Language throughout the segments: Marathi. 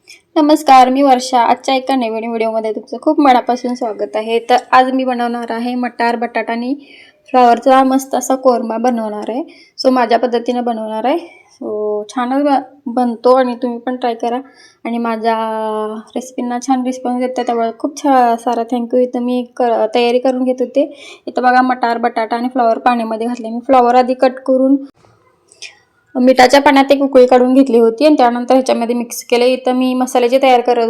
नमस्कार, मी वर्षा. आजच्या एका नवीन व्हिडिओमध्ये तुमचं खूप मनापासून स्वागत आहे. तर आज मी बनवणार आहे मटार, बटाटा आणि फ्लॉवरचा मस्त असा कोरमा बनवणार आहे. सो माझ्या पद्धतीने बनवणार आहे. सो छानच बनतो आणि तुम्ही पण ट्राय करा. आणि माझ्या रेसिपींना छान रिस्पॉन्स देता त्यामुळे खूप सारा थँक्यू. इथं मी तयारी करून घेत होते. इथं बघा मटार, बटाटा आणि फ्लॉवर पाण्यामध्ये घातले. मी फ्लॉवर आधी कट करून मिठाच्या पाण्यात एक उकळी काढून घेतली होती आणि त्यानंतर ह्याच्यामध्ये मिक्स केले. इथं मी मसाल्याची तयार करत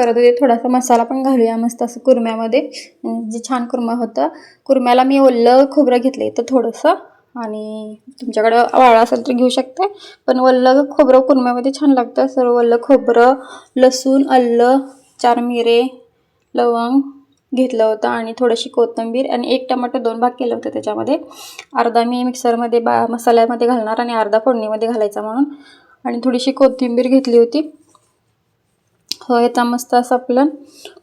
होते. थोडासा मसाला पण घालूया मस्त असं कुरम्यामध्ये, जे छान कुरमा होतं. कुरम्याला मी ओलं खोबरं घेतलं इथं थोडंसं, आणि तुमच्याकडं वाळं असेल तर घेऊ शकता, पण ओलं खोबरं कुरम्यामध्ये छान लागतं. सर्व ओलं खोबरं, लसूण, आलं, 4 मिरे, लवंग घेतलं होतं आणि थोडीशी कोथिंबीर आणि 1 टमाटर 2 भाग केलं होतं. त्याच्यामध्ये अर्धा मी मिक्सरमध्ये मसाल्यामध्ये घालणार आणि अर्धा फोडणीमध्ये घालायचा म्हणून, आणि थोडीशी कोथिंबीर घेतली होती. हो, याचा मस्त असा आपला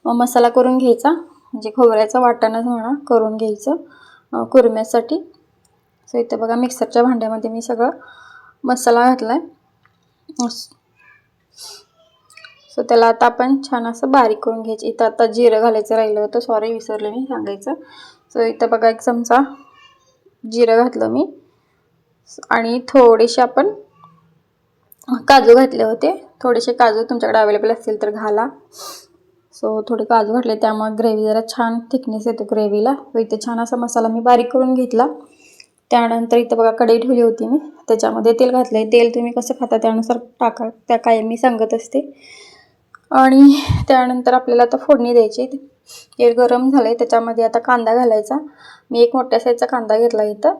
मसाला करून घ्यायचा, म्हणजे खोबऱ्याचं वाटणच म्हणा करून घ्यायचं कुरम्यासाठी. सो इथं बघा मिक्सरच्या भांड्यामध्ये मी सगळं मसाला घातला आहे. सो त्याला आता आपण छान असं बारीक करून घ्यायचं. इथं आता जिरं घालायचं राहिलं होतं, सॉरी विसरले मी सांगायचं. सो इथं बघा 1 चमचा जिरं घातलं मी, आणि थोडेसे आपण काजू घातले होते. थोडेसे काजू तुमच्याकडे अवेलेबल असतील तर घाला. सो थोडे काजू घातले त्यामुळे ग्रेव्ही जरा छान थिकनेस येतो ग्रेव्हीला. व इथे छान असा मसाला मी बारीक करून घेतला. त्यानंतर इथं बघा कढई ठेवली होती मी, त्याच्यामध्ये तेल घातलं. तेल तुम्ही कसं खाता त्यानुसार टाका, त्या काय मी सांगत असते. आणि त्यानंतर आपल्याला आता फोडणी द्यायची. तेल गरम झालं आहे, त्याच्यामध्ये आता कांदा घालायचा. मी 1 मोठ्या साईजचा कांदा घेतला इथं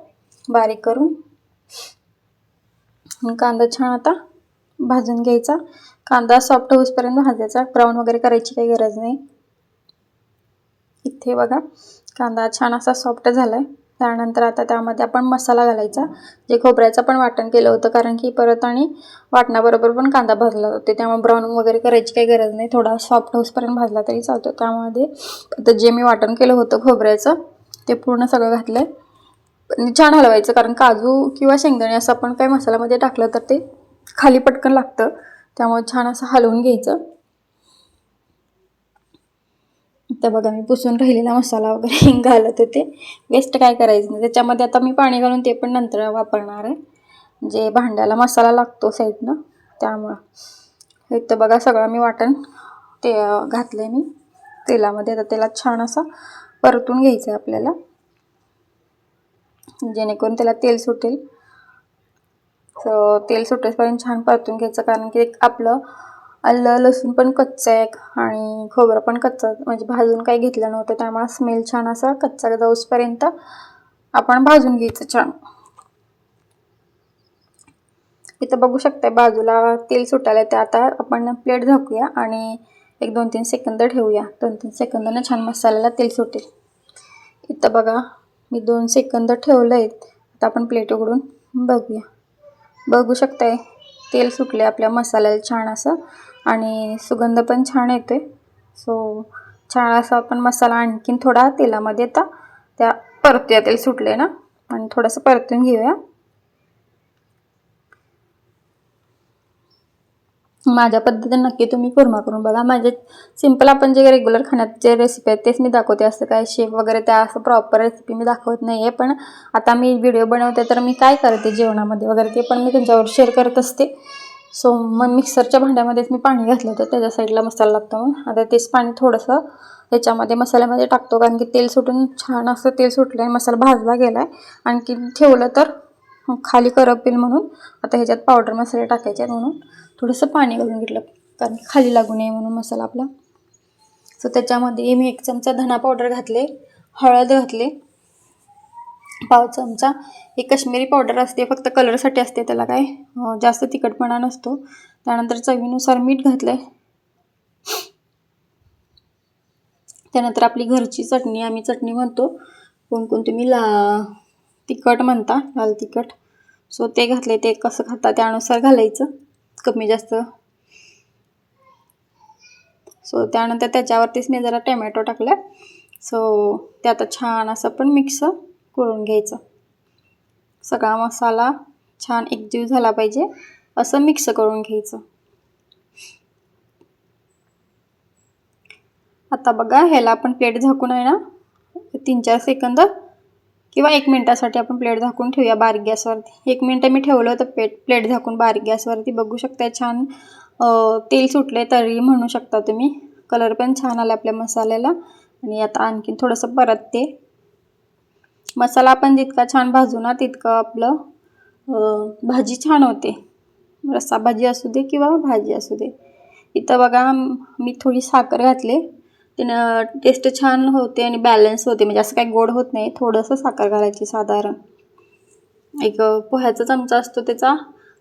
बारीक करून. कांदा छान आता भाजून घ्यायचा. कांदा सॉफ्ट होईपर्यंत भाजायचा, ब्राऊन वगैरे करायची काही गरज नाही. इथे बघा कांदा छान असा सॉफ्ट झाला आहे. त्यानंतर आता त्यामध्ये आपण मसाला घालायचा, जे खोबऱ्याचं पण वाटण केलं होतं, कारण की परत आणि वाटणाबरोबर पण कांदा भाजला होता, त्यामुळे ब्राऊन वगैरे करायची काही गरज नाही. थोडा सॉफ्ट होईपर्यंत भाजला तरी चालतो. त्यामध्ये आता जे मी वाटण केलं होतं खोबऱ्याचं ते पूर्ण सगळं घातलं आहे. छान हलवायचं, कारण काजू किंवा शेंगदाणे असं आपण काही मसाल्यामध्ये टाकलं तर ते खाली पटकन लागतं, त्यामुळे छान असं हलवून घ्यायचं. इथं बघा मी पुसून राहिलेला मसाला वगैरे घालत होते, वेस्ट काय करायचं नाही. त्याच्यामध्ये आता मी पाणी घालून ते पण नंतर वापरणार आहे, जे भांड्याला मसाला लागतो साईडनं, त्यामुळं. इथं बघा सगळं मी वाटण ते घातलं मी तेलामध्ये. आता त्याला छान असं परतून घ्यायचं आहे आपल्याला, जेणेकरून त्याला तेल सुटेल. तेल सुटेपर्यंत छान परतून घ्यायचं, कारण की आपलं आलं लसूण पण कच्चं आहे आणि खोबरं पण कच्चं, म्हणजे भाजून काही घेतलं नव्हतं, त्यामुळे स्मेल छान असा कच्चा जाऊसपर्यंत आपण भाजून घ्यायचं छान. इथं बघू शकता बाजूला तेल सुटायला. ते आता आपण प्लेट झाकूया आणि 1-2-3 सेकंद ठेवूया. 2-3 सेकंदानं छान मसाल्याला तेल सुटेल. इथं बघा मी 2 सेकंद ठेवलं आहे. आता आपण प्लेट उघडून बघूया. बघू शकताय तेल सुटले आपल्या मसाल्याला छान असं, आणि सुगंध पण छान येतोय. सो छान असा आपण मसाला आणखीन थोडा तेलामध्ये आता त्या परतूया. तेल सुटले ना, आणि थोडंसं परतून घेऊया. माझ्या पद्धतीने नक्की तुम्ही कुरमा करून बघा. माझे सिंपल आपण जे रेग्युलर खाण्याचे रेसिपी आहेत तेच मी दाखवते, असं काय शेफ वगैरे त्या असं प्रॉपर रेसिपी मी दाखवत नाही आहे. पण आता मी व्हिडिओ बनवते तर मी काय करते जेवणामध्ये वगैरे ते पण मी तुमच्यावर शेअर करत असते. सो मग मिक्सरच्या भांड्यामध्येच मी पाणी घातलं होतं, त्याच्या साईडला मसाला लागतो. मग आता तेच पाणी थोडंसं ह्याच्यामध्ये मसाल्यामध्ये टाकतो, कारण की तेल सुटून छान असं तेल सुटलं आहे, मसाला भाजला गेला आहे. आणखी ठेवलं तर खाली करपेल म्हणून आता ह्याच्यात पावडर मसाले टाकायचे आहेत, म्हणून थोडंसं पाणी घालून घेतलं, कारण खाली लागू नये म्हणून मसाला आपला. सो त्याच्यामध्ये मी 1 चमचा धना पावडर घातले, हळद घातले 1/2 चमचा. ही काश्मीरी पावडर असते, फक्त कलरसाठी असते, त्याला काय जास्त तिखटपणा नसतो. त्यानंतर चवीनुसार मीठ घातलं. त्यानंतर आपली घरची चटणी, आम्ही चटणी म्हणतो, कोण कोण तुम्ही तिखट म्हणता, लाल तिखट. सो ते घातले. ते कसं खाता त्यानुसार घालायचं, कमी जास्त. सो त्यानंतर त्याच्यावरतीच मी जरा टोमॅटो टाकला. सो ते आता छान असं पण मिक्स करून घ्यायचं. सगळा मसाला छान एकजीव झाला पाहिजे असं मिक्स करून घ्यायचं. आता बघा ह्याला आपण प्लेट झाकून आहे ना 3-4 सेकंद किंवा 1 मिनिटासाठी आपण प्लेट झाकून ठेवूया बारीक गॅसवरती. 1 मिनिट मी ठेवलं होतं प्लेट झाकून बारीक गॅसवरती. बघू शकता छान तेल सुटले तरी म्हणू शकता तुम्ही. कलर पण छान आला आपल्या मसाल्याला. आणि आता आणखीन थोडंसं परतते. मसाला आपण जितका छान भाजू ना तितकं आपलं भाजी छान होते. रस्सा भाजी असू दे किंवा भाजी असू दे. इथं बघा मी थोडी साखर घातले. त्यानं टेस्ट छान होते आणि बॅलन्स होते. म्हणजे असं काही गोड होत नाही. थोडंसं साखर घालायची साधारण. एक पोह्याचा चमचा असतो त्याचा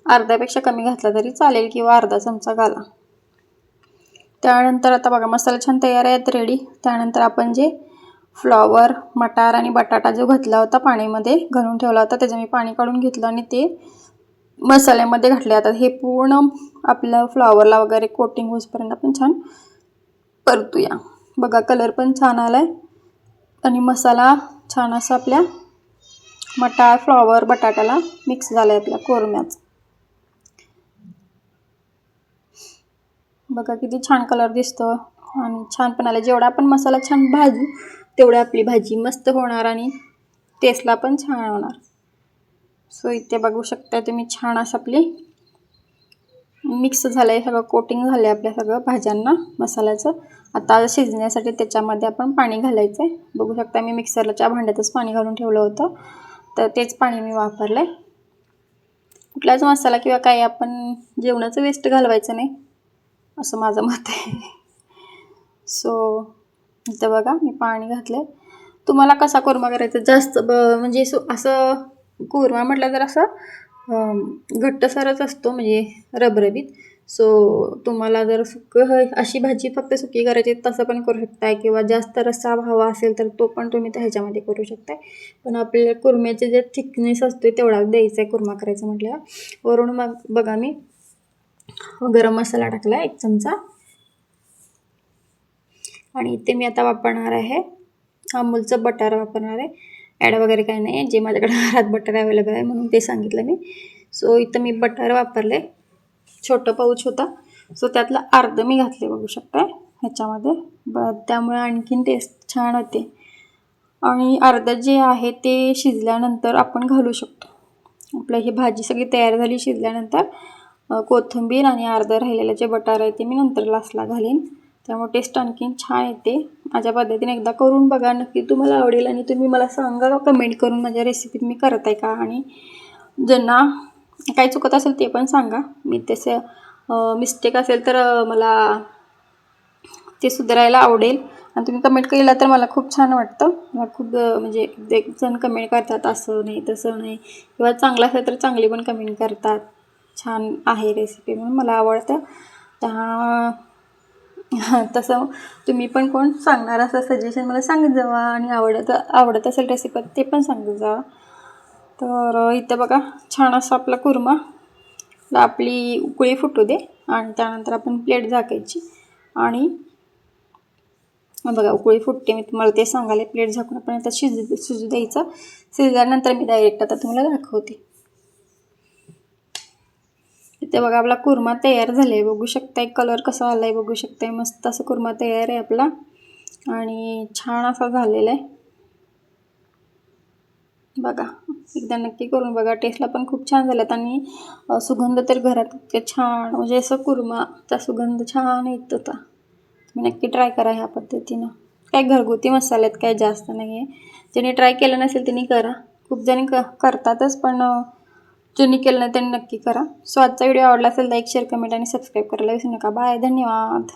अर्ध्यापेक्षा कमी घातला तरी चालेल किंवा अर्धा चमचा घाला. त्यानंतर आता बघा मसाला छान तयार आहे रेडी. त्यानंतर आपण जे फ्लॉवर, मटार आणि बटाटा जो घातला होता पाण्यामध्ये घालून ठेवला होता त्याचं मी पाणी काढून घेतलं आणि ते मसाल्यामध्ये घातले. आता हे पूर्ण आपलं फ्लॉवरला वगैरे कोटिंग होईपर्यंत आपण छान परतूया. बघा कलर पण छान आलाय आणि मसाला छान असा आपल्या मटार, फ्लॉवर, बटाट्याला मिक्स झालाय आपल्या कोरम्यात. बघा किती छान कलर दिसतो आणि छान पण आला. जेवढा आपण मसाला छान भाजू तेवढी आपली भाजी मस्त होणार आणि टेस्टला पण छान होणार. सो इथे बघू शकता तुम्ही छान असं आपली मिक्स झालंय सगळं, कोटिंग झालंय आपल्या सगळं भाज्यांना मसाल्याचं. आता शिजण्यासाठी त्याच्यामध्ये आपण पाणी घालायचं आहे. बघू शकता मी मिक्सरच्या भांड्यातच पाणी घालून ठेवलं होतं तर तेच पाणी मी वापरलं आहे. कुठलाच मसाला किंवा काही आपण जेवणाचं वेस्ट घालवायचं नाही असं माझं मत आहे. सो इथं बघा मी पाणी घातलं. तुम्हाला कसा कोरमा करायचा जास्त म्हणजे असं कोरमा म्हटलं तर असं घट्टसरच असतो म्हणजे रबरबीत. सो तुम्हाला जर अशी भाजी फक्त सुकी करायची तसं पण करू शकताय किंवा जास्त रस्सा हवा असेल तर तो पण तुम्ही ह्याच्यामध्ये करू शकताय. पण आपल्याला कुर्म्याचे जे थिकनेस असतो तेवढा द्यायचा आहे कुर्मा करायचं म्हटल्यावर. वरून मग बघा मी गरम मसाला टाकला 1 चमचा आणि इथे मी आता वापरणार आहे अमूलचं बटर वापरणार आहे. ॲड वगैरे काही नाही आहे, जे माझ्याकडे घरात बटर अवेलेबल आहे म्हणून ते सांगितलं मी. सो इथं मी बटर वापरले. छोटं पाऊच होता सो त्यातलं अर्धं मी घातले बघू शकताय ह्याच्यामध्ये. त्यामुळे आणखीन टेस्ट छान होते. आणि अर्धं जे आहे ते शिजल्यानंतर आपण घालू शकतो. आपलं ही भाजी सगळी तयार झाली शिजल्यानंतर कोथिंबीर आणि अर्धं राहिलेलं जे बटार आहे ते मी नंतर लास्टला घालीन. त्यामुळे टेस्ट आणखीन छान येते. माझ्या पद्धतीने एकदा करून बघा, नक्की तुम्हाला आवडेल आणि तुम्ही मला सांगा कमेंट करून माझ्या रेसिपीत मी करत आहे का. आणि ज्यांना काही चुकत असेल ते पण सांगा. मी तसं मिस्टेक असेल तर मला ते सुधारायला आवडेल आणि तुम्ही कमेंट केला तर मला खूप छान वाटतं. मला खूप म्हणजे एक जण कमेंट करतात असं नाही तसं नाही किंवा चांगलं असेल तर चांगली पण कमेंट करतात छान आहे रेसिपी म्हणून मला आवडतं. तसं तुम्ही पण कोण सांगणार असं सजेशन मला सांगत जावा आणि आवडत असेल रेसिपी ते पण सांगत जावा. तर इथं बघा छान असं आपला कुर्मा आपली उकळी फुटू दे आणि त्यानंतर आपण प्लेट झाकायची आणि बघा उकळी फुटते. मी तुम्हाला ते सांगायला प्लेट झाकून आपण आता शिजू द्यायचं. शिजल्यानंतर मी डायरेक्ट आता तुम्हाला दाखवते. इथे बघा आपला कुर्मा तयार झाला आहे. बघू शकताय कलर कसा आला आहे बघू शकताय. मस्त असं कुर्मा तयार आहे आपला आणि छान असा झालेला आहे. बघा एकदा नक्की करून बघा. टेस्टला पण खूप छान झाल्यात आणि सुगंध तर घरात इतकं छान म्हणजे असं कुर्माचा सुगंध छान येत होता. तुम्ही नक्की ट्राय करा ह्या पद्धतीनं. काय घरगुती मसाले आहेत, काय जास्त नाही आहे. ज्यांनी ट्राय केलं नसेल त्यांनी करा. खूप जणी करतातच पण ज्यांनी केलं नाही त्यांनी नक्की करा. सो आजचा व्हिडिओ आवडला असेल लाईक, शेअर, कमेंट आणि सबस्क्राईब करायला विसरू नका. बाय, धन्यवाद.